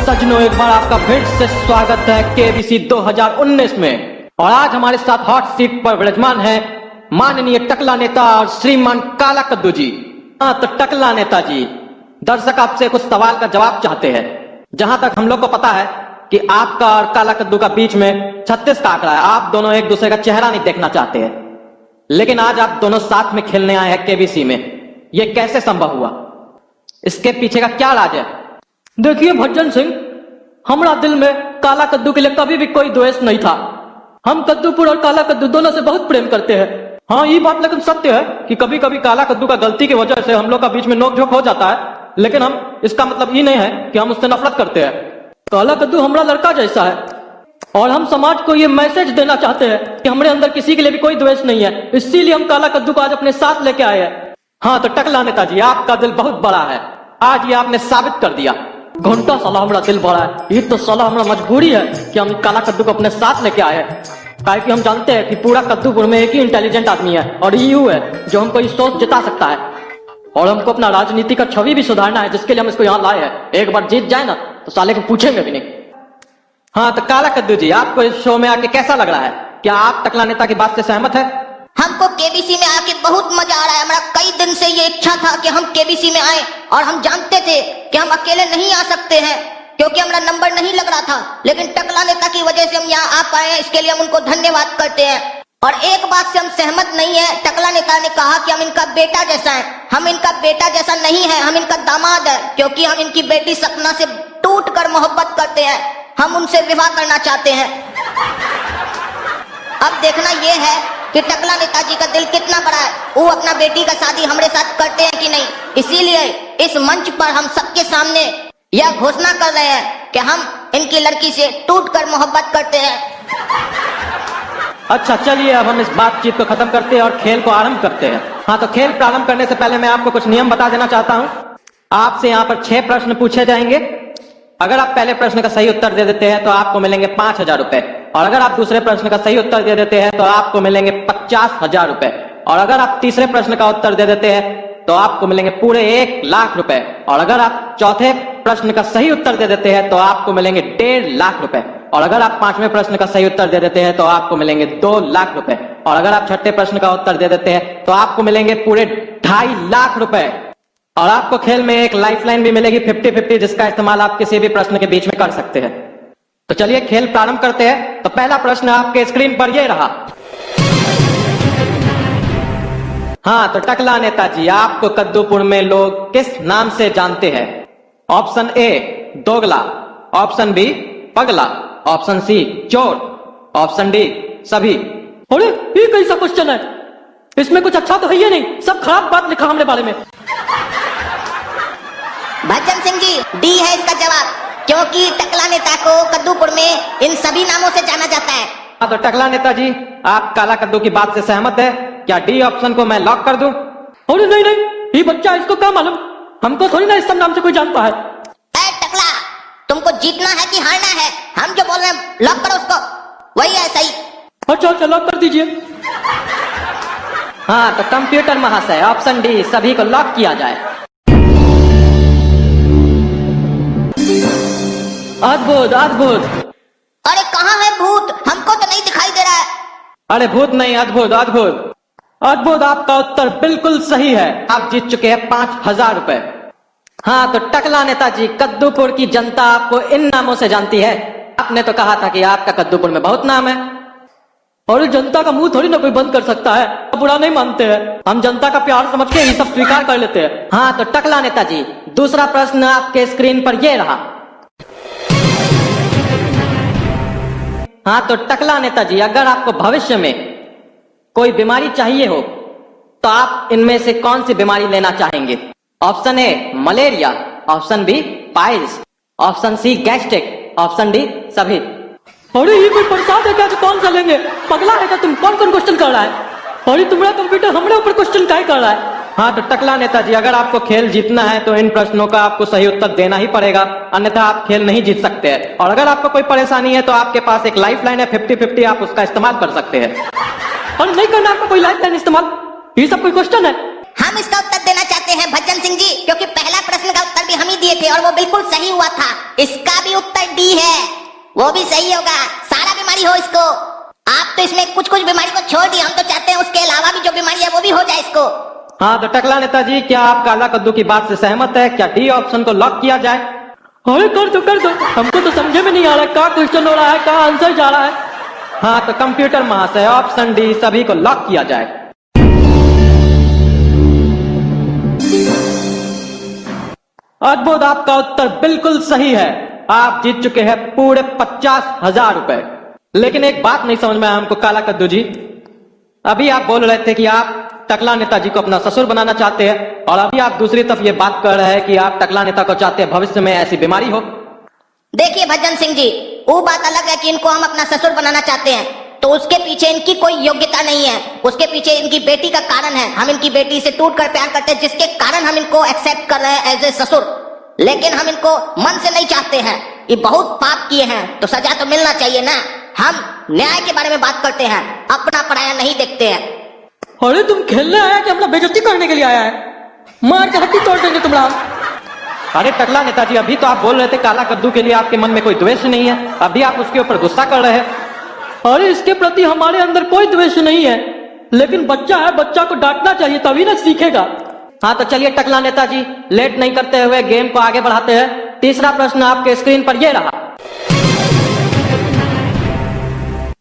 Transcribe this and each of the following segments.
सज्जनों, एक बार आपका फिर से स्वागत है केबीसी 2019 में। और आज हमारे साथ हॉट सीट पर विराजमान है माननीय टकला नेता और श्रीमान काला कद्दू जी। हाँ तो टकला नेता जी, दर्शक आपसे कुछ सवाल का जवाब चाहते हैं। जहां तक हम लोग को पता है कि आपका और काला कद्दू का बीच में 36 का आंकड़ा है। आप दोनों एक दूसरे का चेहरा नहीं देखना चाहते हैं, लेकिन आज आप दोनों साथ में खेलने आए हैं केबीसी में। यह कैसे संभव हुआ? इसके पीछे का क्या राज है? देखिए भज्जन सिंह, हमारा दिल में काला कद्दू के लिए कभी भी कोई द्वेष नहीं था। हम कद्दूपुर और काला कद्दू दोनों से बहुत प्रेम करते हैं। हाँ, ये बात लेकिन सत्य है कि कभी कभी काला कद्दू का गलती की वजह से हम लोग का बीच में नोकझोंक हो जाता है, लेकिन हम इसका मतलब ये नहीं है कि हम उससे नफरत करते हैं। काला कद्दू हमारा लड़का जैसा है और हम समाज को ये मैसेज देना चाहते हैं कि हमारे अंदर किसी के लिए भी कोई द्वेष नहीं है। इसीलिए हम काला कद्दू को आज अपने साथ लेके आए हैं। हाँ तो टकला नेता जी, आपका दिल बहुत बड़ा है। आज ये आपने साबित कर दिया। घंटा साला हमारा दिल बड़ा है, ये तो साला हमारा मजबूरी है कि हम काला कद्दू को अपने साथ लेके आए हैं। काहे कि हम जानते हैं कि पूरा कद्दूपुर में एक ही इंटेलिजेंट आदमी है और यू है जो हमको इस सोच जिता सकता है। और हमको अपना राजनीति का छवि भी सुधारना है, जिसके लिए हम इसको यहाँ लाए हैं। एक बार जीत जाए ना तो साले को पूछेंगे भी नहीं। हाँ तो काला कद्दू जी, आपको इस शो में आके कैसा लग रहा है? क्या आप टकला नेता की बात से सहमत है? हमको केबीसी में आके बहुत मजा आ रहा है। हमारा कई दिन से ये इच्छा था कि हम केबीसी में आए और हम जानते थे कि हम अकेले नहीं आ सकते हैं क्योंकि हमारा नंबर नहीं लग रहा था, लेकिन टकला नेता की वजह से हम यहाँ आ पाए हैं। इसके लिए हम उनको धन्यवाद करते हैं। और एक बात से हम सहमत नहीं है, टकला नेता ने कहा कि हम इनका बेटा जैसा है। हम इनका बेटा जैसा नहीं है, हम इनका दामाद है, क्योंकि हम इनकी बेटी सपना से टूट कर मोहब्बत करते हैं। हम उनसे विवाह करना चाहते हैं। अब देखना यह है कि टकला नेताजी का दिल कितना बड़ा है। वो अपना बेटी का शादी हमारे साथ करते हैं कि नहीं। इसीलिए इस मंच पर हम सबके सामने यह घोषणा कर रहे हैं कि हम इनकी लड़की से टूटकर मोहब्बत करते हैं। अच्छा चलिए, अब हम इस बातचीत को खत्म करते हैं और खेल को आरंभ करते हैं। हाँ तो खेल प्रारंभ करने से पहले मैं आपको कुछ नियम बता देना चाहता हूँ। आपसे यहाँ पर 6 प्रश्न पूछे जाएंगे। अगर आप पहले प्रश्न का सही उत्तर दे देते हैं तो आपको मिलेंगे 5,000 रुपए, और अगर आप दूसरे प्रश्न का सही उत्तर दे देते हैं तो आपको मिलेंगे 50,000 रुपए, और अगर आप तीसरे प्रश्न का उत्तर दे देते हैं तो आपको मिलेंगे पूरे 1,00,000 रुपए, और अगर आप चौथे प्रश्न का सही उत्तर दे देते हैं तो आपको मिलेंगे 1,50,000 रुपए, और अगर आप 5वें प्रश्न का सही उत्तर दे देते हैं तो आपको मिलेंगे 2,00,000 रुपए, और अगर आप 6ठे प्रश्न का उत्तर दे देते हैं तो आपको मिलेंगे पूरे 2,50,000 रुपए। और आपको खेल में एक लाइफलाइन भी मिलेगी 50-50, जिसका इस्तेमाल आप किसी भी प्रश्न के बीच में कर सकते हैं। तो चलिए खेल प्रारंभ करते हैं। तो पहला प्रश्न आपके स्क्रीन पर ये रहा। हाँ तो टकला नेताजी, आपको कद्दूपुर में लोग किस नाम से जानते हैं? ऑप्शन ए दोगला, ऑप्शन बी पगला, ऑप्शन सी चोर, ऑप्शन डी सभी। अरे ये कैसा क्वेश्चन है? इसमें कुछ अच्छा तो है ही नहीं, सब खराब बात लिखा हमने बारे में। भज्जन सिंह जी, डी है इसका जवाब, क्योंकि टकला नेता को कद्दूपुर में इन सभी नामों से जाना जाता है। हाँ तो टकला नेताजी, आप काला कद्दू की बात से सहमत है? क्या डी ऑप्शन को मैं लॉक कर दूं? अरे नहीं नहीं, ये बच्चा, इसको क्या मालूम? हमको थोड़ी ना इस सब नाम से कोई जानता है। टकला, तुमको जीतना है कि हारना है? हम जो बोल रहे हैं लॉक करो उसको, वही है सही। अच्छा लॉक कर दीजिए। हाँ तो कंप्यूटर महाशय, ऑप्शन डी सभी को लॉक किया जाए। अद्भुत अद्भुत। अरे कहाँ है भूत? हमको तो नहीं दिखाई दे रहा है। अरे भूत नहीं, अद्भुत अद्भुत अद्भुत। आपका उत्तर बिल्कुल सही है। आप जीत चुके हैं 5,000 रुपए। हाँ तो टकला नेताजी, कद्दूपुर की जनता आपको इन नामों से जानती है। आपने तो कहा था कि आपका कद्दूपुर में बहुत नाम है। और जनता का मुंह थोड़ी ना कोई बंद कर सकता है। बुरा नहीं मानते हैं, हम जनता का प्यार समझ के ये सब स्वीकार कर लेते हैं। हाँ तो टकला नेताजी, दूसरा प्रश्न आपके स्क्रीन पर ये रहा। हाँ तो टकला नेताजी, अगर आपको भविष्य में कोई बीमारी चाहिए हो तो आप इनमें से कौन सी बीमारी लेना चाहेंगे? Option A malaria, option B piles, option C gastric, option D सभी। अरे ये कोई प्रसाद है क्या? कौन सा लेंगे? पगला है क्या तुम? कौन कौन क्वेश्चन कर रहा है? अरे तुम्हारा कंप्यूटर हमारे ऊपर क्वेश्चन क्या कर रहा है? हाँ तो टकला नेताजी, अगर आपको खेल जीतना है तो इन प्रश्नों का आपको सही उत्तर देना ही पड़ेगा, अन्यथा आप खेल नहीं जीत सकते हैं। और अगर आपको कोई परेशानी है तो आपके पास एक लाइफलाइन है 50-50, आप उसका इस्तेमाल कर सकते हैं। और नहीं करना आपको कोई लाइफलाइन इस्तेमाल? ये सब कोई क्वेश्चन है? हम इसका उत्तर देना चाहते हैं भज्जन सिंह जी, क्योंकि पहला प्रश्न का उत्तर भी हम ही दिए थे और वो बिल्कुल सही हुआ था। इसका भी डी है, वो भी सही होगा। सारा बीमारी हो इसको। आप तो इसमें कुछ कुछ बीमारी को छोड़ दी, हम तो चाहते हैं उसके अलावा भी जो बीमारी है वो भी हो जाए इसको। हाँ तो टकला नेताजी, क्या आप काला कद्दू की बात से सहमत है? क्या डी ऑप्शन को लॉक किया जाए? अरे कर दो, हमको तो समझे में नहीं आ रहा है क्या क्वेश्चन हो रहा है, क्या आंसर जा रहा है। हाँ तो कंप्यूटर महाशय, ऑप्शन डी सभी को लॉक किया जाए। अद्भुत, आपका उत्तर बिल्कुल सही है। आप जीत चुके हैं पूरे 50,000 रुपए। लेकिन एक बात नहीं समझ में आया हमको काला कद्दू जी। अभी आप बोल रहे थे कि आप टकला नेताजी को अपना ससुर बनाना चाहते हैं, और अभी आप दूसरी तरफ ये बात कर रहे हैं कि आप टकला नेता को चाहते हैं भविष्य में ऐसी बीमारी हो। देखिए भजन सिंह जी, वो बात अलग है कि इनको हम अपना ससुर बनाना चाहते हैं, तो उसके पीछे इनकी कोई योग्यता नहीं है। उसके पीछे इनकी बेटी का कारण है। हम इनकी बेटी से टूटकर प्यार करते हैं, जिसके कारण हम इनको एक्सेप्ट कर रहे हैं एज ए ससुर। लेकिन हम इनको मन से नहीं चाहते हैं। ये बहुत पाप किए हैं तो सजा तो मिलना चाहिए ना। हम न्याय के बारे में बात करते हैं, अपना पराया नहीं देखते हैं। अरे तुम खेलने आया कि अपना बेइज्जती करने के लिए आया है? मार के हड्डी तोड़ देंगे तुम्हारा। अरे टकला नेताजी, अभी तो आप बोल रहे थे काला कद्दू के लिए आपके मन में कोई द्वेष नहीं है, अभी आप उसके ऊपर गुस्सा कर रहे हैं। अरे इसके प्रति हमारे अंदर कोई द्वेष नहीं है, लेकिन बच्चा है, बच्चा को डांटना चाहिए तभी ना सीखेगा। हाँ तो चलिए टकला नेताजी, लेट नहीं करते हुए गेम को आगे बढ़ाते हैं। तीसरा प्रश्न आपके स्क्रीन पर यह रहा।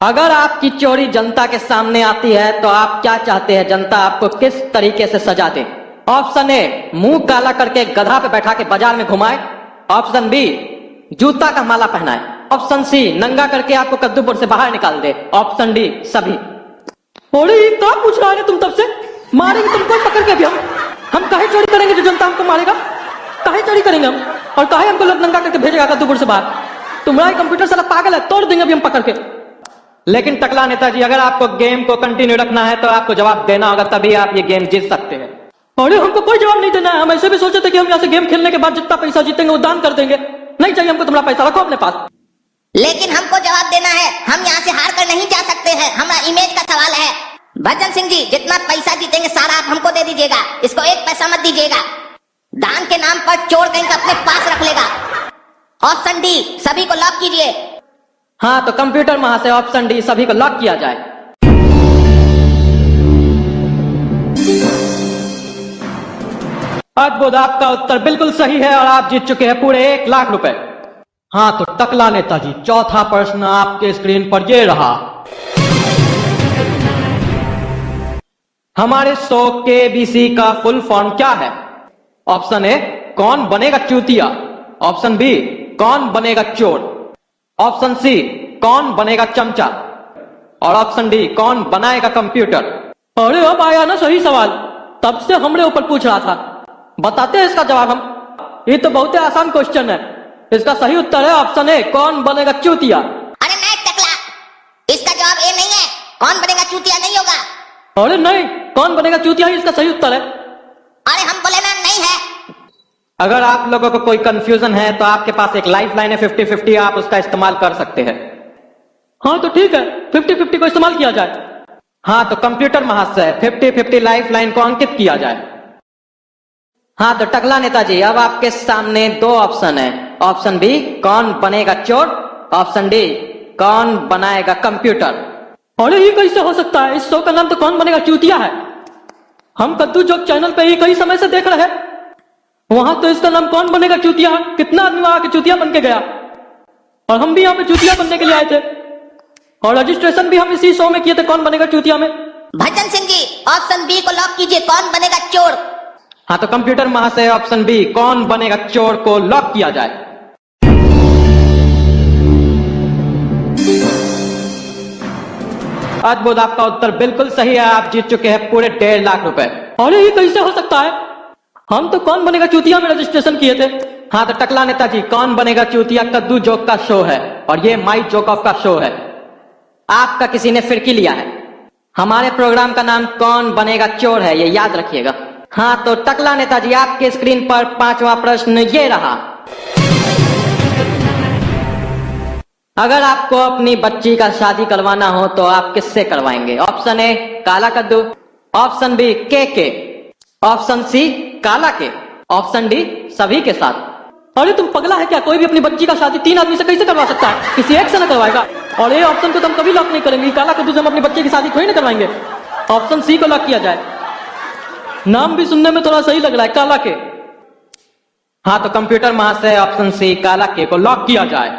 अगर आपकी चोरी जनता के सामने आती है तो आप क्या चाहते हैं जनता आपको किस तरीके से सजा दे? ऑप्शन ए, मुंह काला करके गधा पे बैठा के बाजार में घुमाए। ऑप्शन बी, जूता का माला पहनाए। ऑप्शन सी, नंगा करके आपको कद्दूपुर से बाहर निकाल दे। ऑप्शन डी, सभी। अरे ये क्या पूछ रहा है तुम तब से? मारेंगे तुमको पकड़ के भी हम काहे चोरी करेंगे जो जनता हमको मारेगा? काहे चोरी करेंगे हम? और काहे हमको लोग नंगा करके भेजेगा कद्दूपुर से बाहर? तुम्हारा कंप्यूटर साला पागल है, तोड़ देंगे अभी हम पकड़ के। लेकिन टकला नेताजी, अगर आपको गेम को कंटिन्यू रखना है तो आपको जवाब देना होगा, तभी आप ये गेम जीत सकते हैं। अरे हमको कोई जवाब नहीं देना है। हम ऐसे भी सोचे थे कि हम यहाँ से गेम खेलने के बाद जितना पैसा जीतेंगे वो दान कर देंगे। नहीं चाहिए हमको तुम्हारा पैसा, रखो अपने पास। लेकिन हमको जवाब देना है। हम यहाँ से हार कर नहीं जा सकते हैं, हमारा इमेज का सवाल है। भजन सिंह जी, जितना पैसा जीतेंगे सारा आप हमको दे दीजिएगा, इसको एक पैसा मत दीजिएगा। दान के नाम पर चोर कहीं का अपने पास रख लेगा। ऑप्शन डी, सभी को लॉक कीजिए। हाँ तो कंप्यूटर महाशय, ऑप्शन डी सभी को लॉक किया जाए। अद्भुत, आपका उत्तर बिल्कुल सही है और आप जीत चुके हैं पूरे 1 लाख रुपए। हाँ तो टकला नेताजी, चौथा प्रश्न आपके स्क्रीन पर ये रहा। हमारे शो केबीसी का फुल फॉर्म क्या है? ऑप्शन ए, कौन बनेगा चूतिया। ऑप्शन बी, कौन बनेगा चोर। ऑप्शन सी, कौन बनेगा चमचा। और ऑप्शन डी, कौन बनाएगा कंप्यूटर। अरे अब आया ना सही सवाल, तब से हमरे ऊपर पूछ रहा था। बताते हैं इसका जवाब हम। ये तो बहुत ही आसान क्वेश्चन है। इसका सही उत्तर है ऑप्शन ए, कौन बनेगा चूतिया। अरे नहीं टकला, इसका जवाब ए नहीं है, कौन बनेगा चूतिया नहीं होगा। अरे नहीं, कौन बनेगा चूतिया ही इसका सही उत्तर है। अरे हम बोले ना, नहीं है। अगर आप लोगों को कोई कंफ्यूजन है तो आपके पास एक लाइफ लाइन है 50-50, आप उसका इस्तेमाल कर सकते हैं। हाँ तो ठीक है, 50-50 को इस्तेमाल किया जाए। हाँ तो कंप्यूटर महाशय, 50-50 लाइफ लाइन को अंकित किया जाए। हाँ तो टकला नेताजी, अब आपके सामने 2 ऑप्शन है। ऑप्शन बी, कौन बनेगा चोर। ऑप्शन डी, कौन बनाएगा कंप्यूटर। अरे ये कैसे हो सकता है? इस शो का नाम तो कौन बनेगा चूतिया है। हम कद्दू जोक चैनल पे ही कई समय से देख रहे हैं, वहां तो इसका नाम कौन बनेगा चूतिया। कितना आदमी वहां के चूतिया बन के गया, और हम भी यहाँ पे चूतिया बनने के लिए आए थे, और रजिस्ट्रेशन भी हम इसी शो में किए थे, कौन बनेगा चूतिया में। भजन सिंह जी, ऑप्शन बी को लॉक कीजिए, कौन बनेगा चोर। हाँ तो कंप्यूटर महाशय, ऑप्शन बी, कौन बनेगा चोर को लॉक किया जाए। अद्भुत, आपका उत्तर बिल्कुल सही है। आप जीत चुके हैं पूरे 1.5 लाख रुपए। अरे ये कैसे हो सकता है? हम तो कौन बनेगा चूतिया में रजिस्ट्रेशन किए थे। हाँ तो टकला नेताजी, कौन बनेगा चूतिया कद्दू जोक का शो है, और ये माई जोक ऑफ का शो है। आपका किसी ने फिरकी लिया है। हमारे प्रोग्राम का नाम कौन बनेगा चोर है, ये याद रखिएगा। हाँ तो टकला नेताजी, आपके स्क्रीन पर 5वां प्रश्न ये रहा। अगर आपको अपनी बच्ची का शादी करवाना हो तो आप किससे करवाएंगे? ऑप्शन ए, काला कद्दू। ऑप्शन बी, के। ऑप्शन सी, काला के। ऑप्शन डी, सभी के साथ। अरे तुम पगला है क्या? कोई भी अपनी बच्ची का शादी 3 आदमी से कैसे करवा सकता है? किसी एक से न करवाएगा। और ये ऑप्शन को तो हम कभी लॉक नहीं करेंगे। काला कद्दू से हम अपनी बच्ची की शादी थोड़ी ना करवाएंगे। ऑप्शन सी को लॉक किया जाए। नाम भी सुनने में थोड़ा सही लग रहा है, काला के। हाँ तो कंप्यूटर महाशय ऑप्शन सी काला के को लॉक किया जाए।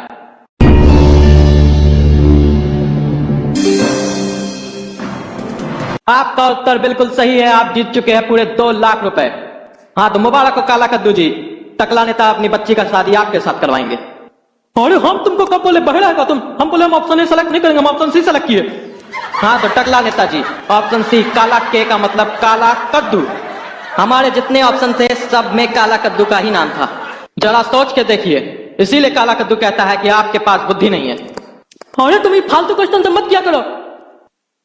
आपका उत्तर बिल्कुल सही है। आप जीत चुके हैं पूरे 2 लाख रुपए। हाँ तो मुबारक हो काला कद्दू जी। टकला नेता अपनी बच्ची का शादी आपके साथ करवाएंगे। अरे हम तुमको कब बोले बहरा है तुम? हम बोले हम ऑप्शन ए सेलेक्ट नहीं करेंगे, हम ऑप्शन सी सेलेक्ट किए। हाँ तो टकला नेता जी ऑप्शन सी काला के का मतलब काला कद्दू। हमारे जितने ऑप्शन थे सब में काला कद्दू का ही नाम था। जरा सोच के देखिए, इसीलिए काला कद्दू कहता है कि आपके पास बुद्धि नहीं है। अरे तुम ये फालतू क्वेश्चन से मत किया करो,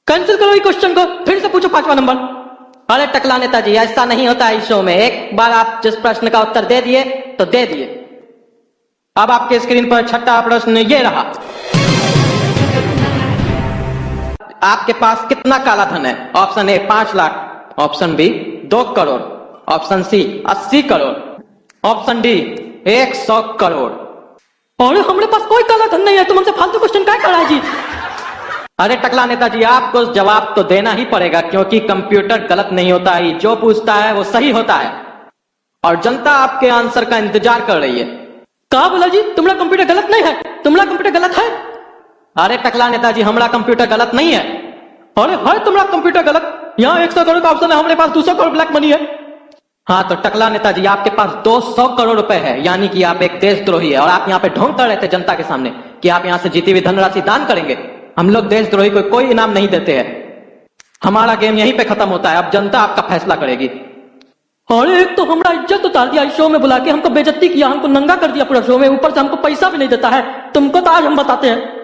कैंसिल करो ये क्वेश्चन को, फिर से पूछो 5वां नंबर। अरे टकला नेता जी ऐसा नहीं होता है इस शो में। एक बार आप जिस प्रश्न का उत्तर दे दिए तो दे दिए। अब आपके स्क्रीन पर 6वां प्रश्न ये रहा। आपके पास कितना काला धन है? Option A 5 lakh, option B 2 crore, option C 80 crore, option D 100 crore. अरे हमारे पास कोई काला धन नहीं है, तुम हमसे फालतू क्वेश्चन क्या कर रहा है जी? अरे टकला नेताजी आपको जवाब तो देना ही पड़ेगा, क्योंकि कंप्यूटर गलत नहीं होता है, जो पूछता है वो सही होता है और जनता आपके आंसर का इंतजार कर रही है। कहा बोला जी तुम्हारा कंप्यूटर गलत नहीं है? तुम्हारा कंप्यूटर गलत है? अरे टकला नेताजी हमारा कंप्यूटर गलत नहीं है। अरे है तुम्हारा कंप्यूटर गलत? यहाँ 100 करोड़ का ऑप्शन है, हमारे पास 200 करोड़ ब्लैक मनी है। हाँ तो टकला नेताजी आपके पास 200 करोड़ रुपए है, यानी कि आप एक देशद्रोही है और आप यहाँ पे ढोंग कर रहे थे जनता के सामने कि आप यहाँ से जीती हुई धनराशि दान करेंगे। हम लोग देशद्रोही को कोई इनाम नहीं देते हैं। हमारा गेम यहीं पे खत्म होता है, अब जनता आपका फैसला करेगी। अरे एक तो हमारा इज्जत उतार दिया, इस शो में बुला के हमको बेइज्जती किया, हमको नंगा कर दिया पूरा शो में, ऊपर से हमको पैसा भी नहीं देता है। तुमको तो आज हम बताते हैं।